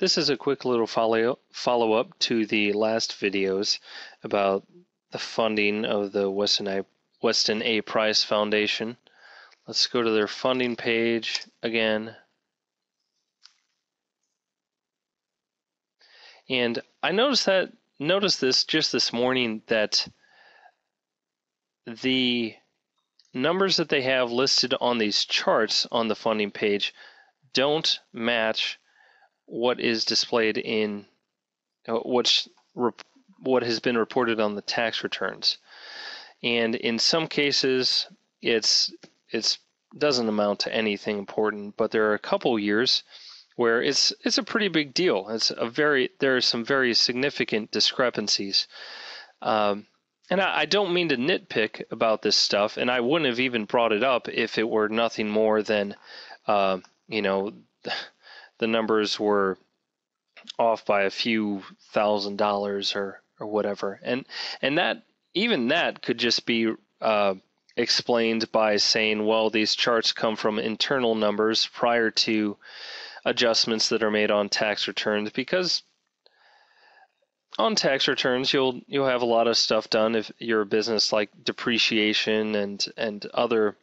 This is a quick little follow-up to the last videos about the funding of the Weston A. Price Foundation. Let's go to their funding page again. And I noticed this just this morning, that the numbers that they have listed on these charts on the funding page don't match what is displayed in what has been reported on the tax returns. And in some cases, it doesn't amount to anything important, but there are a couple years where it's a pretty big deal. There are some very significant discrepancies. And I don't mean to nitpick about this stuff, and I wouldn't have even brought it up if it were nothing more than, the numbers were off by a few $1,000s or whatever. And that could just be explained by saying, well, these charts come from internal numbers prior to adjustments that are made on tax returns, because on tax returns you'll have a lot of stuff done if you're a business, like depreciation and other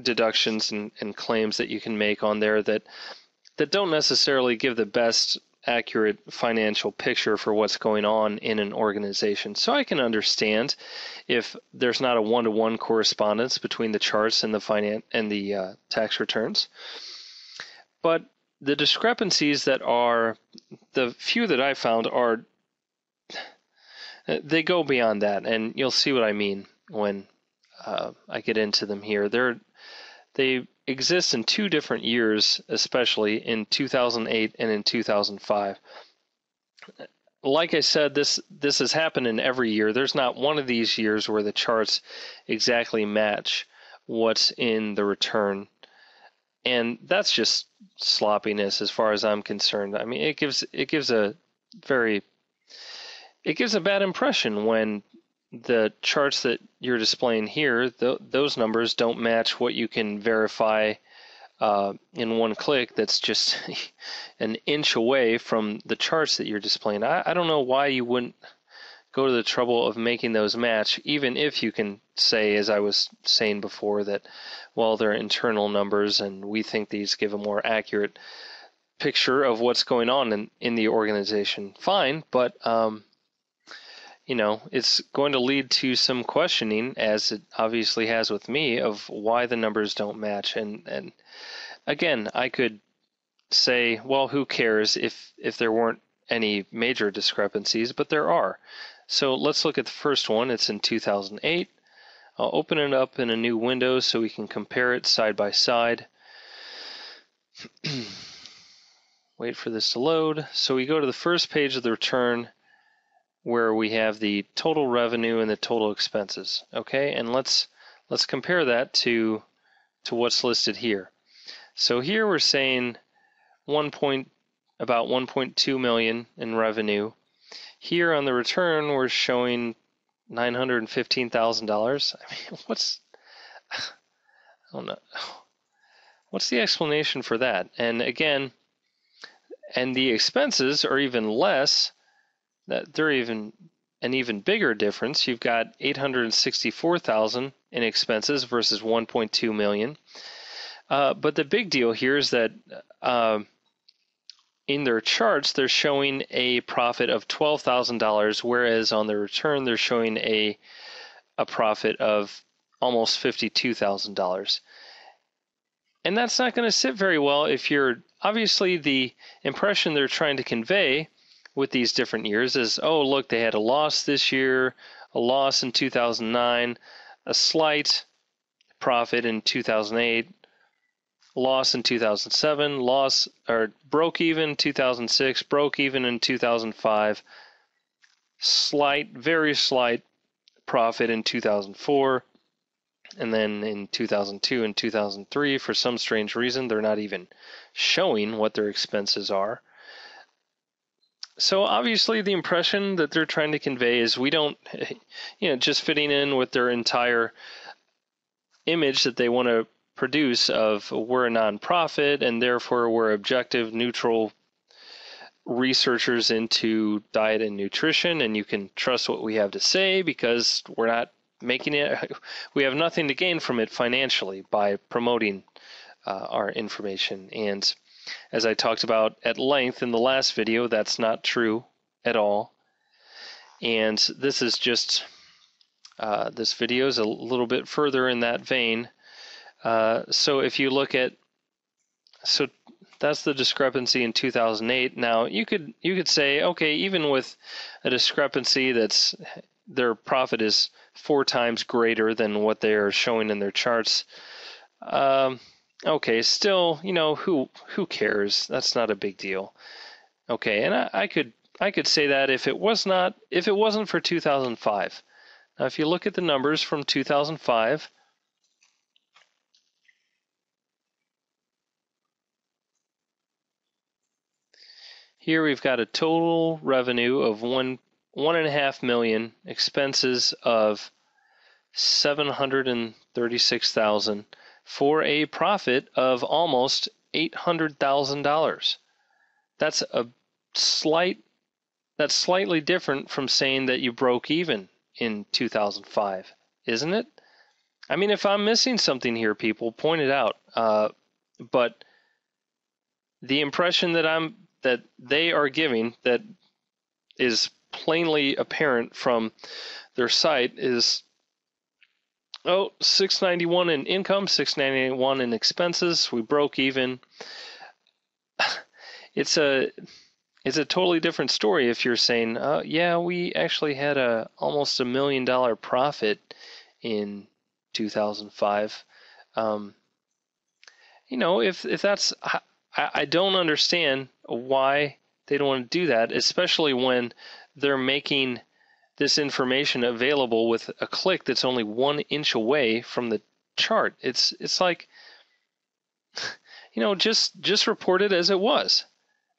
deductions and claims that you can make on there that don't necessarily give the best accurate financial picture for what's going on in an organization. So I can understand if there's not a one-to-one correspondence between the charts and the tax returns. But the discrepancies that are, the few that I found they go beyond that, and you'll see what I mean when I get into them here. They exist in two different years, especially in 2008 and in 2005. Like I said, this has happened in every year. There's not one of these years where the charts exactly match what's in the return. And that's just sloppiness as far as I'm concerned. I mean, it gives a bad impression when the charts that you're displaying here, those numbers don't match what you can verify in one click. That's just an inch away from the charts that you're displaying. I don't know why you wouldn't go to the trouble of making those match, even if you can say, as I was saying before, that, well, they're internal numbers and we think these give a more accurate picture of what's going on in the organization. Fine, but it's going to lead to some questioning, as it obviously has with me, of why the numbers don't match. And again, I could say, well, who cares if there weren't any major discrepancies, but there are. So let's look at the first one. It's in 2008. I'll open it up in a new window so we can compare it side by side. Wait for this to load. So we go to the first page of the return, where we have the total revenue and the total expenses. Okay, and let's compare that to what's listed here. So here we're saying about 1.2 million in revenue. Here on the return we're showing $915,000. I mean, I don't know. What's the explanation for that? And again, and the expenses are even less. They're even an even bigger difference. You've got $864,000 in expenses versus 1.2 million. But the big deal here is that in their charts they're showing a profit of $12,000, whereas on the return they're showing a profit of almost $52,000. And that's not going to sit very well if you're obviously the impression they're trying to convey with these different years is, oh, look, they had a loss this year, a loss in 2009, a slight profit in 2008, loss in 2007, loss or broke even 2006, broke even in 2005, very slight profit in 2004, and then in 2002 and 2003, for some strange reason, they're not even showing what their expenses are. So obviously the impression that they're trying to convey is we don't, just fitting in with their entire image that they want to produce of we're a nonprofit and therefore we're objective, neutral researchers into diet and nutrition, and you can trust what we have to say because we're not making it. We have nothing to gain from it financially by promoting our information. And as I talked about at length in the last video, that's not true at all. And this is just, this video is a little bit further in that vein. So if you look at, so that's the discrepancy in 2008. Now you could say, okay, even with a discrepancy that's, their profit is 4 times greater than what they are showing in their charts. Okay, still, you know, who cares? That's not a big deal. Okay, and I could say that if it wasn't for 2005. Now, if you look at the numbers from 2005, here we've got a total revenue of $1.5 million, expenses of $736,000 for a profit of almost $800,000. That's slightly different from saying that you broke even in 2005, isn't it? I mean, if I'm missing something here, people, point it out. But the impression that they are giving, that is plainly apparent from their site, is, oh, 691 in income, 691 in expenses, we broke even. It's a totally different story if you're saying, yeah, we actually had almost $1 million profit in 2005. You know, if that's, I don't understand why they don't want to do that, especially when they're making this information available with a click that's only 1 inch away from the chart. It's like, you know, just report it as it was.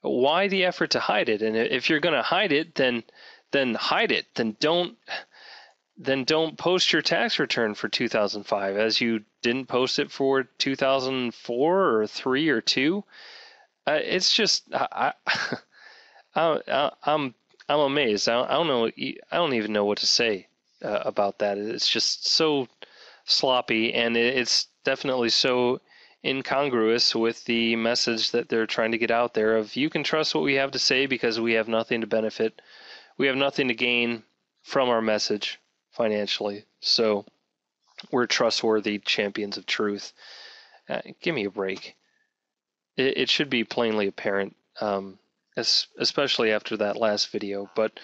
Why the effort to hide it? And if you're going to hide it, then hide it. Then don't post your tax return for 2005, as you didn't post it for 2004 or 3 or 2. It's just I'm amazed. I don't know. I don't even know what to say about that. It's just so sloppy, and it's definitely so incongruous with the message that they're trying to get out there of, you can trust what we have to say because we have nothing to benefit. We have nothing to gain from our message financially. So we're trustworthy champions of truth. Give me a break. It should be plainly apparent, especially after that last video. But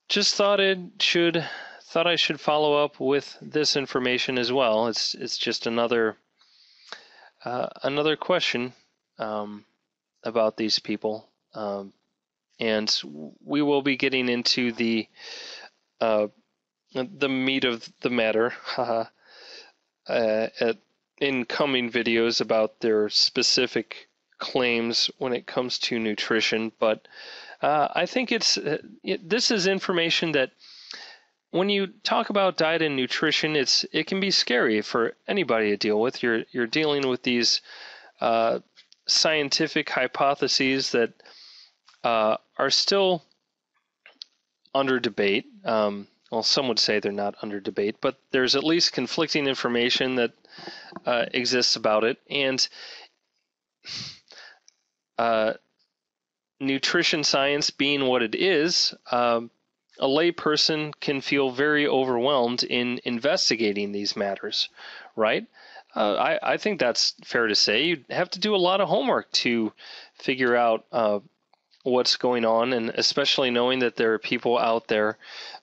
just thought I should follow up with this information as well. It's just another question about these people, and we will be getting into the meat of the matter in coming videos about their specific claims when it comes to nutrition. But I think this is information that, when you talk about diet and nutrition, it can be scary for anybody to deal with. You're dealing with these scientific hypotheses that are still under debate. Well, some would say they're not under debate, but there's at least conflicting information that exists about it. And nutrition science being what it is, a layperson can feel very overwhelmed in investigating these matters, right? I think that's fair to say. You have to do a lot of homework to figure out what's going on, and especially knowing that there are people out there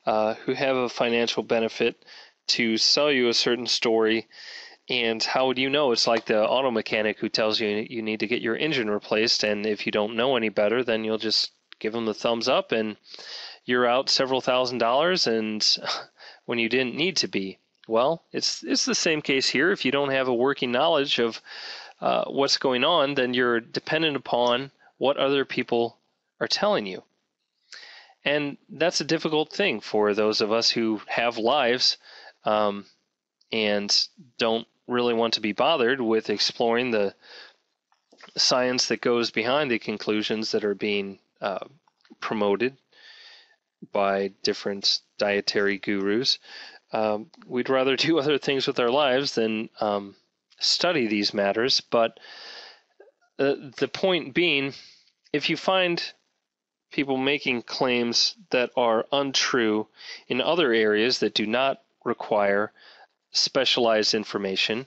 who have a financial benefit to sell you a certain story. And how would you know? It's like the auto mechanic who tells you you need to get your engine replaced, and if you don't know any better, then you'll just give them the thumbs up and you're out several $1,000s, and when you didn't need to be. Well, it's the same case here. If you don't have a working knowledge of what's going on, then you're dependent upon what other people are telling you. And that's a difficult thing for those of us who have lives and don't really want to be bothered with exploring the science that goes behind the conclusions that are being promoted by different dietary gurus. We'd rather do other things with our lives than study these matters. But the point being, if you find people making claims that are untrue in other areas that do not require specialized information,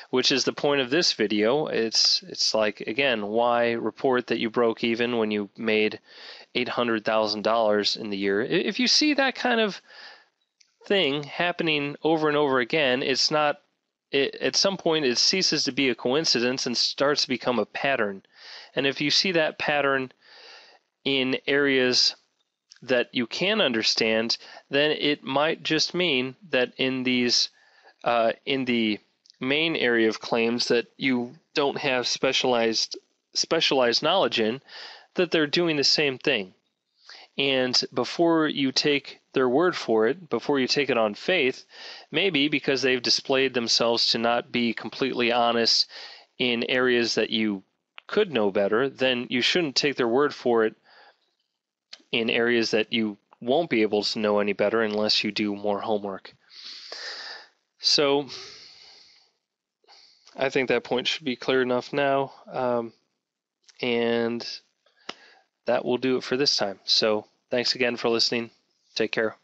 which is the point of this video. It's like, again, why report that you broke even when you made $800,000 in the year? If you see that kind of thing happening over and over again, at some point it ceases to be a coincidence and starts to become a pattern. And if you see that pattern in areas that you can understand, then it might just mean that in the main area of claims that you don't have specialized knowledge in, that they're doing the same thing. And before you take their word for it, before you take it on faith, maybe because they've displayed themselves to not be completely honest in areas that you could know better, then you shouldn't take their word for it in areas that you won't be able to know any better unless you do more homework. So I think that point should be clear enough now. And that will do it for this time. So thanks again for listening. Take care.